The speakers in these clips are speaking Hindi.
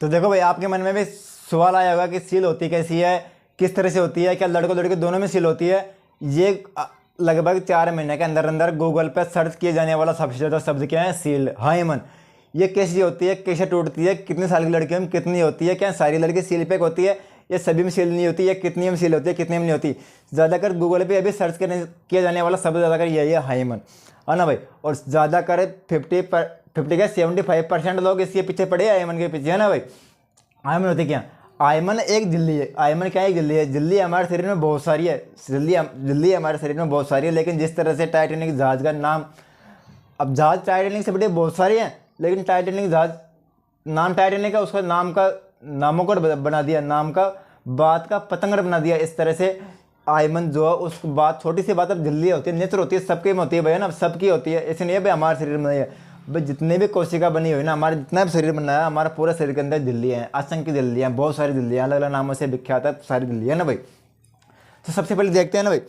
तो देखो भाई, आपके मन में भी सवाल आया होगा कि सील होती कैसी है, किस तरह से होती है, क्या लड़कों लड़के दोनों में सील होती है। ये लगभग 4 महीने के अंदर अंदर गूगल पर सर्च किए जाने वाला सबसे ज़्यादा शब्द क्या है? Seal, hymen. ये कैसी होती है, कैसे टूटती है, कितने साल की लड़कियों में कितनी होती है, क्या सारी लड़की सील पैक होती है, ये सभी में सील नहीं होती, या कितनी में सील होती है, कितनी में नहीं होती। ज़्यादातर गूगल पे अभी सर्च करने किया जाने वाला शब्द ज़्यादातर यही है, हाइमन, है ना भाई। और ज़्यादातर 50 का 75% लोग इसके पीछे पड़े हैं, आयमन के पीछे, है ना भाई। आयमन होती क्या? आयमन एक झिल्ली है। आयमन क्या है? एक झिल्ली है। झिल्ली हमारे शरीर में बहुत सारी है। झिल्ली हमारे शरीर में बहुत सारी है, लेकिन जिस तरह से टाइटैनिक जहाज का नाम, अब जहाज टाइटैनिक से बड़े बहुत सारे हैं, लेकिन टाइटैनिक जहाज नाम टाइटैनिक है, उसका नाम का नामों बना दिया, नाम का बात का पतंगड़ बना दिया। इस तरह से आयमन जो है उस बात, छोटी सी बात अब झिल्ली होती है, नेचर होती है, सबके में होती है भैया ना, सबकी होती है। ऐसे नहीं है भाई हमारे शरीर में है भाई, जितने भी कोशिका बनी हुई ना, हमारे जितना भी शरीर बना है, हमारा पूरा शरीर के अंदर झिल्लियाँ हैं, असंख्य झिल्लियाँ, बहुत सारी झिल्लियाँ, अलग अलग नामों से विख्यात है सारी झिल्लियाँ ना भाई। तो सबसे पहले देखते हैं ना भाई,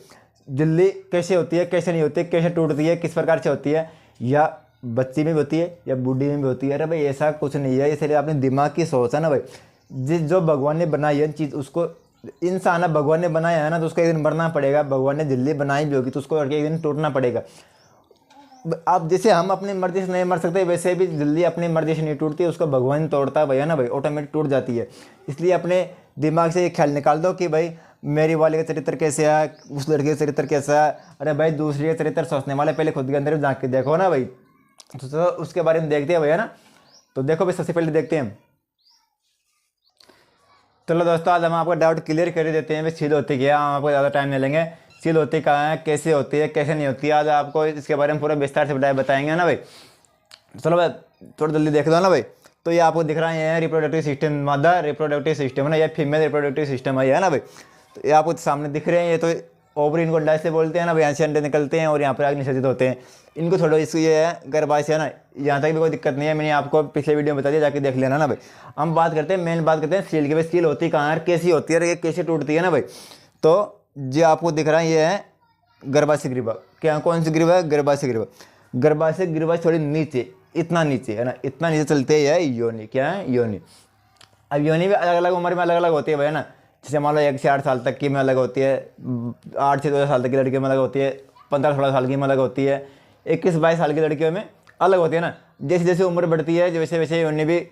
झिल्ली कैसे होती है, कैसे नहीं होती है, कैसे टूटती है, किस प्रकार से होती है, या बच्ची में भी होती है या बूढ़ी में भी होती है। अरे भाई ऐसा कुछ नहीं है, इसलिए अपने दिमाग की सोच है ना भाई। जो भगवान ने बनाई है चीज़, उसको इंसान है, भगवान ने बनाया है ना, तो उसको एक दिन मरना पड़ेगा। भगवान ने झिल्ली बनाई भी होगी तो उसको एक दिन टूटना पड़ेगा। आप जैसे हम अपनी मर्जी से नहीं मर सकते, वैसे भी झिल्ली अपनी मर्जी से नहीं टूटती, उसको भगवान तोड़ता है भैया ना भाई, ऑटोमेटिक टूट जाती है। इसलिए अपने दिमाग से ये ख्याल निकाल दो कि भाई मेरी वाले का चरित्र कैसे है, उस लड़के का चरित्र कैसा है। अरे भाई दूसरे का चरित्र सोचने वाले पहले खुद के अंदर झांक के देखो ना भाई, तो उसके बारे में देखते हैं भैया ना। तो देखो भाई, सबसे पहले देखते हैं। चलो दोस्तों, आज हम आपका डाउट क्लियर कर ही देते हैं भाई, सील होती क्या है। हम आपको ज़्यादा टाइम नहीं लेंगे। सील होती कहाँ है, कैसे होती है, कैसे नहीं होती है, आज आपको इसके बारे में पूरा विस्तार से बताएंगे ना भाई। चलो भाई थोड़ा जल्दी देख दो ना भाई। तो ये आपको दिख रहा है, ये रिप्रोडक्टिव सिस्टम, मादा रिप्रोडक्टिव सिस्टम है ना, ये फीमेल रिप्रोडक्टिव सिस्टम है ना भाई। तो ये आपको सामने दिख रहे हैं, ये तो ओवरी, इनको अंडा से बोलते हैं ना भाई। यहाँ से अंडे निकलते हैं और यहाँ पर आगे निषेचित होते हैं। इनको थोड़ा इसको ये है गर्भाशय है ना, यहाँ तक भी कोई दिक्कत नहीं है, मैंने आपको पिछले वीडियो में बता दिया, जाके देख लेना ना भाई। हम बात करते हैं, मेन बात करते हैं सील की। भाई सील होती कहाँ है, कैसी होती है और ये कैसे टूटती है ना भाई। तो जो आपको दिख रहा है ये है गर्भाशय ग्रीवा। क्या कौन सी ग्रीवा है? गर्भाशय ग्रीवा। गर्भाशय ग्रीवा थोड़ी नीचे, इतना नीचे है ना, इतना नीचे चलते है योनि। क्या है? योनि। अब योनि भी अलग अलग उम्र में अलग अलग होती है भैया ना। जैसे मान लो 1 से 8 साल तक की में अलग होती है, 8 से 12 साल तक की लड़कियों में अलग होती है, 15-16 साल की में अलग होती है, 21-22 साल की लड़कियों में अलग होती है ना। जैसे जैसे उम्र बढ़ती है, वैसे वैसे योनि भी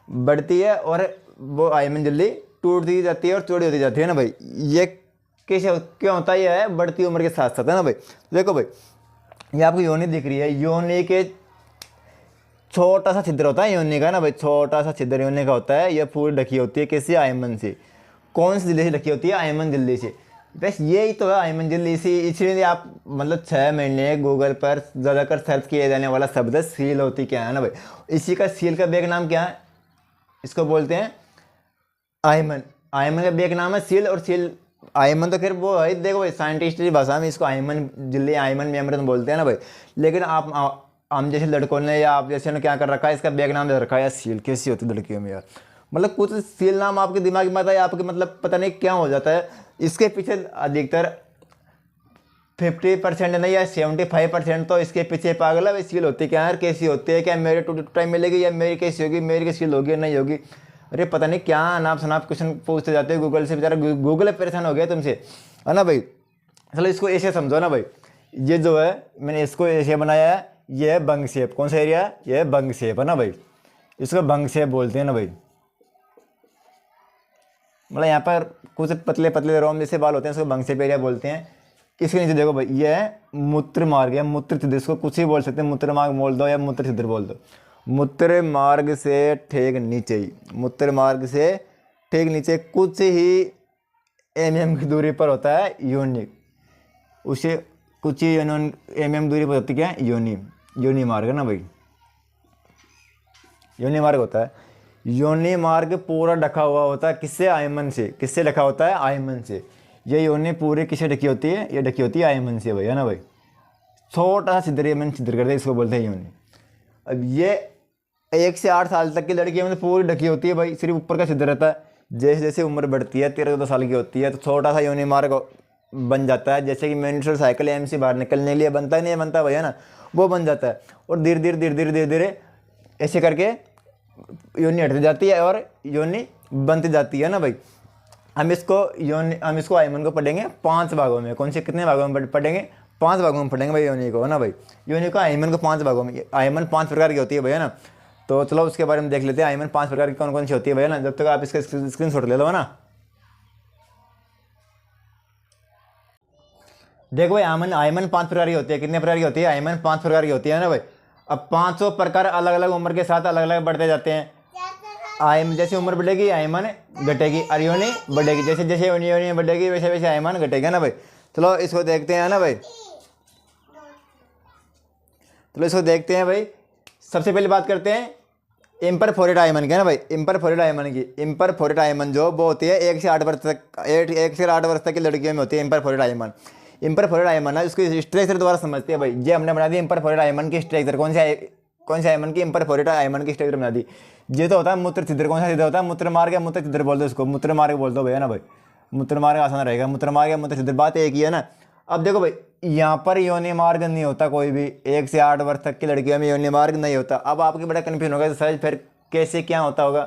बढ़ती है और वो आयमन जल्दी टूटती जाती है और चौड़ी होती जाती है ना भाई। ये कैसे क्यों होता है? ये है बढ़ती उम्र के साथ साथ, है ना भाई। देखो भाई, ये आपको योनि दिख रही है, योनि के छोटा सा छिद्र होता है योनि का ना भाई, छोटा सा छिद्र योनि का होता है। ये पूरी ढकी होती है किसी आयमन से। कौन सी झिल्ली से ढकी होती है? आयमन झिल्ली से। बस यही तो है आयमन झिल्ली से। इसलिए आप मतलब 6 महीने गूगल पर ज़्यादातर सर्च किया जाने वाला शब्द है सील होती क्या है ना भाई। इसी का सील का बैक नाम क्या है? इसको बोलते हैं आयमन। आयमन का बैक नाम है सील। और सील आयमन तो खैर वो है, देखो भाई साइंटिस्ट की भाषा में इसको आयमन झिल्ली, आयमन मेम्ब्रेन बोलते हैं ना भाई। लेकिन आप हम जैसे लड़कों ने या आप जैसे ने क्या कर रखा है, इसका बैक नाम दे रखा है सील। कैसी होती है लड़कियों में यार, मतलब कुछ सील नाम आपके दिमाग में आता है, आपके मतलब पता नहीं क्या हो जाता है। इसके पीछे अधिकतर 50% नहीं या 75% तो इसके पीछे पागल है। सील होती क्या है, कैसी होती है, क्या मेरे टू टाइम मिलेगी या मेरी कैसी होगी, मेरी की सील होगी या नहीं होगी। अरे पता नहीं क्या अनाप शनाप क्वेश्चन पूछते जाते हैं गूगल से, बेचारा गूगल परेशान हो गया तुमसे, है ना भाई। चलो इसको ऐसे समझो ना भाई, ये जो है मैंने इसको ऐसे बनाया है, ये है बंग शेप। कौन सा एरिया है? ये है बंग शेप, है ना भाई। इसको बंग शेप बोलते हैं ना भाई। मतलब यहाँ पर कुछ पतले पतले रोम जैसे बाल होते हैं, इसको बंग शेप एरिया बोलते हैं। इसके नीचे देखो भाई, ये है मूत्र मार्ग या मूत्र छिद्र, इसको कुछ ही बोल सकते हैं, मूत्र मार्ग बोल दो या मूत्र छिद्र बोल दो। मूत्र मार्ग से ठीक नीचे ही, मूत्र मार्ग से ठीक नीचे कुछ ही mm की दूरी पर होता है योनि। उसे कुछ ही mm दूरी पर होती क्या? योनि। योनि मार्ग है ना भाई, योनि मार्ग होता है। योनि मार्ग पूरा ढका हुआ होता है किससे? आयमन से। किससे ढका होता है? आयमन से। ये योनि पूरी किससे ढकी होती है? ये ढकी होती है आयमन से भाई, है ना भाई। छोटा सा छिद्र मैंने छिद्र करते हैं, इसको बोलते हैं योनि। अब ये 1 से 8 साल तक की लड़कियों में पूरी ढकी होती है भाई, सिर्फ ऊपर का छिद्र रहता है। जैसे जैसे उम्र बढ़ती है, 13-14 साल की होती है, तो छोटा सा योनि मार्ग बन जाता है। जैसे कि मेंस्ट्रुअल साइकिल एम से बाहर निकलने के लिए बनता है, नहीं बनता भैया ना, वो बन जाता है। और धीरे धीरे धीरे धीरे धीरे धीरे ऐसे करके योनि हटती जाती है और योनि बनती जाती है ना भाई। हम इसको आयमन को पढ़ेंगे 5 भागों में। कौन से कितने भागों में पढ़ेंगे? 5 भागों में पढ़ेंगे भाई योनि को, है ना भाई। योनि को आयमन को 5 भागों में। आयमन 5 प्रकार की होती है भैया ना। तो चलो उसके बारे में देख लेते हैं। आयमन 5 प्रकार की कौन कौन सी होती है भैया ना। जब तक आप इसका स्क्रीनशॉट ले लो, है ना। देखो भाई, आयमन 5 प्रकार की होती है। कितने प्रकार की होती है? आयमन 5 प्रकार की होती है ना भाई। अब 500 प्रकार अलग अलग उम्र के साथ अलग अलग बढ़ते जाते हैं। जैसे उम्र बढ़ेगी आयमन घटेगी और योनि बढ़ेगी। जैसे जैसे योनि बढ़ेगी वैसे वैसे आयमन घटेगा ना भाई। चलो इसको देखते हैं ना भाई। चलो इसको देखते हैं भाई। सबसे पहले बात करते हैं इम्परफोरेट आयमन की, है ना भाई। इम्परफोरेट आयमन की। इम्परफोरेट आयमन जो वो होती है 1 से 8 वर्ष तक, 1 से 8 वर्ष तक की लड़कियों में होती है इम्परफोरेट आयमन। इम्परफोरेट आयमन है उसकी स्ट्रक्चर द्वारा समझते हैं भाई। ये हमने बना दी इम्परफोरेट आयमन की स्ट्रक्चर। कौन से आयमन की? इम्परफोरेट आयमन की स्ट्रक्चर बना दी। ये तो होता है मूत्र छिद्र। कौन सा छिद्र होता है? मूत्र मार्ग या मूत्र छिद्र बोल दो उसको। मूत्र मार्ग बोल दो भैया ना भाई। मूत्र मार्ग आसान रहेगा। मूत्र मार्ग या मूत्र छिद्र, बात एक ही है ना। अब देखो भाई, यहाँ पर योनि मार्ग नहीं होता कोई भी। 1 से 8 वर्ष तक की लड़कियों में योनि मार्ग नहीं होता। अब आपके बड़ा कन्फ्यूजन होगा सर फिर कैसे क्या होता होगा।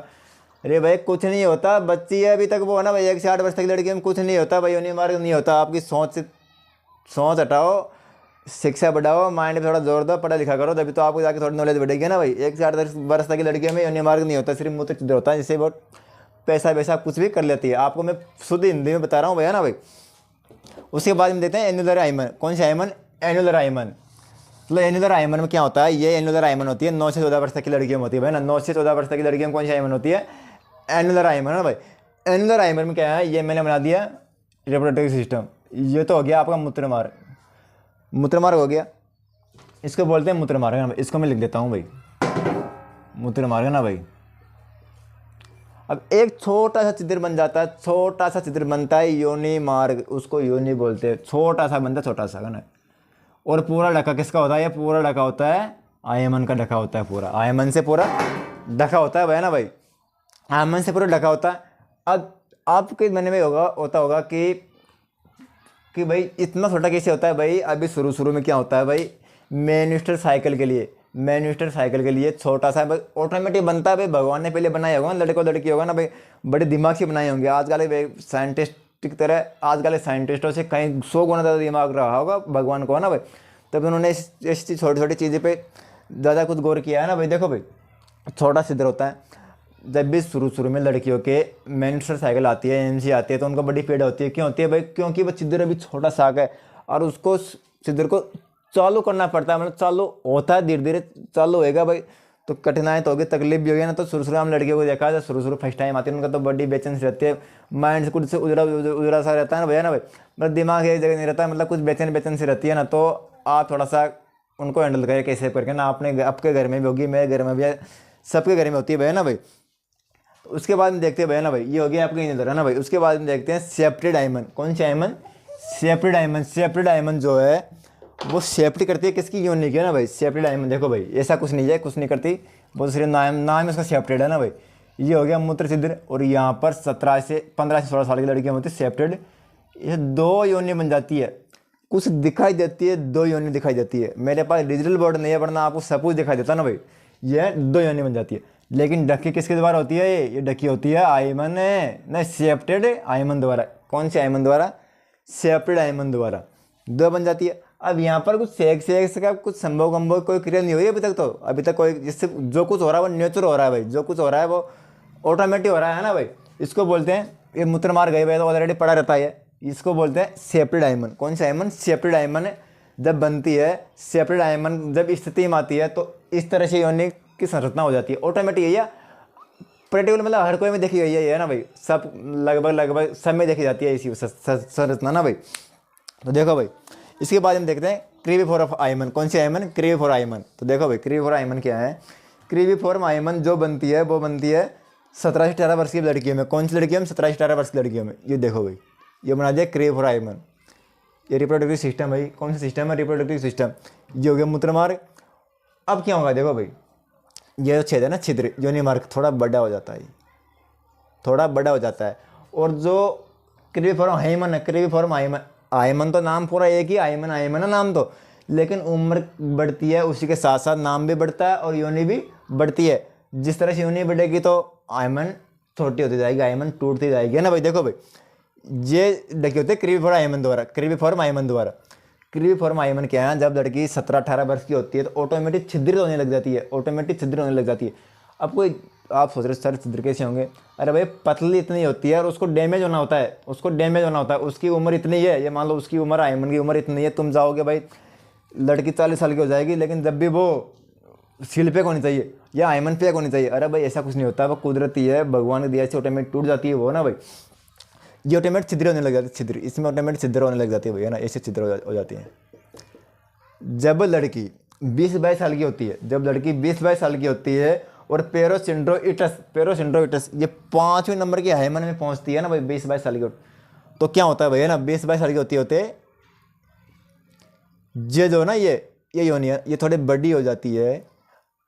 अरे भाई कुछ नहीं होता, बच्ची है अभी तक वो, है ना भाई। 1 से 8 वर्ष तक की लड़कियों में कुछ नहीं होता भाई, योनि मार्ग नहीं होता। आपकी सोच हटाओ, शिक्षा बढ़ाओ, माइंड पे थोड़ा जोर दो, पढ़ा लिखा करो, तभी तो आपको जाके थोड़ी नॉलेज बढ़ेगी ना भाई। 1 से 8 वर्ष तक की लड़कियों में योनि मार्ग नहीं होता, सिर्फ मूत्र छिद्र होता है, जिससे बहुत पैसा वैसा कुछ भी कर लेती है। आपको मैं शुद्ध हिंदी में बता रहा हूँ भैया ना भाई। उसके बाद हम देखते हैं एनुलर आयमन। कौन सा आयमन? एनुलर आयमन। तो एनुलर आयमन में क्या होता है? ये एनुलर आयमन होती है 9 से 14 वर्ष तक की लड़कियों में होती है भाई ना। 9 से 14 वर्ष तक की लड़कियों में कौन सी आयमन होती है? एनुलर आयमन, है ना भाई। एनुलर आयमन में क्या है? ये मैंने बना दिया रिप्रोडक्टिव सिस्टम। ये तो हो गया आपका मूत्र मार्ग। मूत्र मार्ग हो गया, इसको बोलते हैं मूत्र मार्ग, है ना भाई। इसको मैं लिख देता हूँ भाई, मूत्र मार्ग, है ना भाई। अब एक छोटा सा छिद्र बन जाता है, छोटा सा छिद्र बनता है योनि मार्ग, उसको योनि बोलते हैं। छोटा सा बनता है, छोटा सा, है ना। और पूरा ढका किसका होता है? ये पूरा ढका होता है आयमन का, ढका होता है पूरा। आयमन से पूरा ढका होता है भाई, ना भाई। आयमन से पूरा ढका होता है। अब आपके मन में होता होगा कि भाई इतना छोटा कैसे होता है भाई। अभी शुरू में क्या होता है भाई, मेन्स्ट्रुअल साइकिल के लिए छोटा सा ऑटोमेटिक बनता है भाई। भगवान ने पहले बनाया होगा ना, लड़को लड़की होगा ना भाई, बड़े दिमाग से बनाए होंगे। आजकल साइंटिस्ट की तरह, आजकल साइंटिस्टों से कहीं 100 गुना ज़्यादा दिमाग रहा होगा भगवान को, है ना भाई। तब उन्होंने इस छोटी छोटी चीज़ें पे ज़्यादा कुछ गौर किया है ना भाई। देखो भाई, छोटा छिद्र होता है। जब भी शुरू में लड़कियों के मेंस्ट्रुअल साइकिल आती है, एमसी आती है, तो उनको बड़ी पीड़ा होती है। क्यों होती है भाई? क्योंकि वो छिद्र अभी छोटा सा है और उसको छिद्र को चालू करना पड़ता है। मतलब चालू होता है, धीरे धीरे चालू होएगा भाई, तो कठिनाई तो होगी, तकलीफ भी होगी ना। तो शुरू हम लड़कियों को देखा है, शुरू फर्स्ट टाइम आती है, उनका तो बड़ी बेचैन सी रहती है। माइंड से कुछ से उजरा सा रहता है ना भैया ना भाई। मतलब दिमाग एक जगह नहीं रहता, मतलब कुछ बेचैन सी रहती है ना। तो आप थोड़ा सा उनको हैंडल करें कैसे करके ना। आपके घर में भी होगी, मेरे घर में भी है, सबके घर में होती है भैया ना भाई। उसके बाद में देखते हैं भैया ना भाई, ये हो गया आपके इधर, है ना भाई। उसके बाद में देखते हैं सेप्टेड आयमन। कौन सी आयमन? सेप्टेड आयमन। सेप्टेड आयमन जो है वो सेफ्टी करती है किसकी? योनि की, है ना भाई। सेप्टेड आयमन देखो भाई, ऐसा कुछ नहीं है, कुछ नहीं करती, बहुत सिर्फ नाम इसका सेप्टेड, है ना भाई। ये हो गया मूत्र छिद्र। और यहाँ पर 15 से 16 साल की लड़कियाँ होती है सेप्टेड। ये 2 योनि बन जाती है, कुछ दिखाई देती है, 2 योनि दिखाई देती है। मेरे पास डिजिटल बोर्ड नहीं है, वरना आपको सब कुछ दिखाई देता ना भाई। ये 2 योनि बन जाती है। लेकिन ढकी किसके द्वारा होती है? ये ढकी होती है आयमन नहीं, सेप्टेड आयमन द्वारा। कौन से आयमन द्वारा? सेप्टेड आयमन द्वारा 2 बन जाती है। अब यहाँ पर कुछ सेक्स का कुछ संभव कोई क्रिया नहीं हुई अभी तक। तो अभी तक कोई, जिससे जो कुछ हो रहा है वो नेचुरल हो रहा है भाई। जो कुछ हो रहा है वो ऑटोमेटिक हो रहा है ना भाई। इसको बोलते हैं, ये मूत्र मार गए भाई तो ऑलरेडी पड़ा रहता है, इसको बोलते हैं सेप्टेड आयमन। कौन सा आयमन? सेप्टेड आयमन जब बनती है, सेप्टेड आयमन जब स्थिति में आती है, तो इस तरह से योनि की संरचना हो जाती है ऑटोमेटिक। या पर्टिकुलर मतलब हर कोई में देखी गई है ना भाई, सब लगभग सब में देखी जाती है इसी संरचना ना भाई। तो देखो भाई, इसके बाद हम देखते हैं क्रीविफॉर्म आयमन। कौन सी आयमन? क्रीविफॉर्म आयमन। तो देखो भाई, क्रीविफॉर्म आयमन क्या है? क्रीविफॉर्म आयमन जो बनती है वो बनती है 17 से 18 वर्ष की लड़कियों में। कौन सी लड़कियों में? 17 से 18 वर्ष की लड़कियों में। ये देखो भाई, ये बना दिया क्रीविफॉर्म आयमन। ये रिप्रोडक्टिव सिस्टम भाई, कौन सा सिस्टम है? Reproductive system. ये हो गया मूत्र मार्ग। अब क्या होगा देखो भाई, ये छेद है ना, छिद्र, योनि मार्ग थोड़ा बड़ा हो जाता है, थोड़ा बड़ा हो जाता है। और जो क्रीविफॉर्म आयमन है, क्रीविफॉर्म आयमन, आयमन तो नाम पूरा एक ही आयमन है नाम तो, लेकिन उम्र बढ़ती है उसी के साथ साथ नाम भी बढ़ता है और योनि भी बढ़ती है। जिस तरह से यूनिट बढ़ेगी तो आयमन छोटी होती जाएगी, आयमन टूटती जाएगी, है ना भाई। देखो भाई, ये लड़की होती है क्रीविफॉर्म आयमन द्वारा, क्रीविफॉर्म आयमन द्वारा। क्रीविफॉर्म आयमन क्या है, जब लड़की 17-18 वर्ष की होती है तो ऑटोमेटिक छिद्रित होने लग जाती है, ऑटोमेटिक छिद्रित होने लग जाती है। अब कोई आप सोच रहे सर छिद्र कैसे होंगे, अरे भाई पतली इतनी होती है और उसको डैमेज होना होता है, उसको डैमेज होना होता है, उसकी उम्र इतनी है, ये मान लो उसकी उम्र आयमन की उम्र इतनी है, तुम जाओगे भाई लड़की 40 साल की हो जाएगी, लेकिन जब भी वो सील पैक होनी चाहिए या आयमन पैक होनी चाहिए, अरे भाई ऐसा कुछ नहीं होता, वो कुदरती है, भगवान ने दिया से ऑटोमेटिक टूट जाती है वो ना भाई। ये ऑटोमेटिक छिद्र होने लग जाती है, छिद्र इसमें ऑटोमेटिक छिद्र होने लग जाती है भैया ना, ऐसे छिद्र हो जाती है। जब लड़की 20-22 साल की होती है, जब लड़की 20-22 साल की होती है और पेरोसिंड्रोइटस ये 5वें नंबर के हाइमन में पहुंचती है ना भाई 20-22 साल की, तो क्या होता है भैया ना, 20-22 साल की होते ये जो ना ये योनिया ये थोड़ी बड़ी हो जाती है,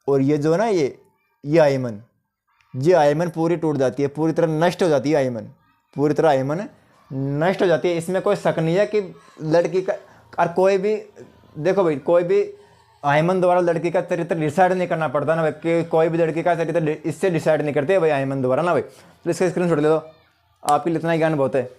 और ये जो ना ये आयमन पूरी टूट जाती है, पूरी तरह नष्ट हो जाती है, आयमन पूरी तरह आयमन नष्ट हो जाती है। इसमें कोई शक नहीं है कि लड़की का और कोई भी, देखो भाई कोई भी आयमन द्वारा लड़की का चरित्र डिसाइड नहीं करना पड़ता ना भाई, कि कोई भी लड़की का चरित्र इससे डिसाइड नहीं करते भाई आयमन द्वारा ना भाई। तो इसका स्क्रीनशॉट ले लो, आपके लिए इतना ही ज्ञान बहुत है।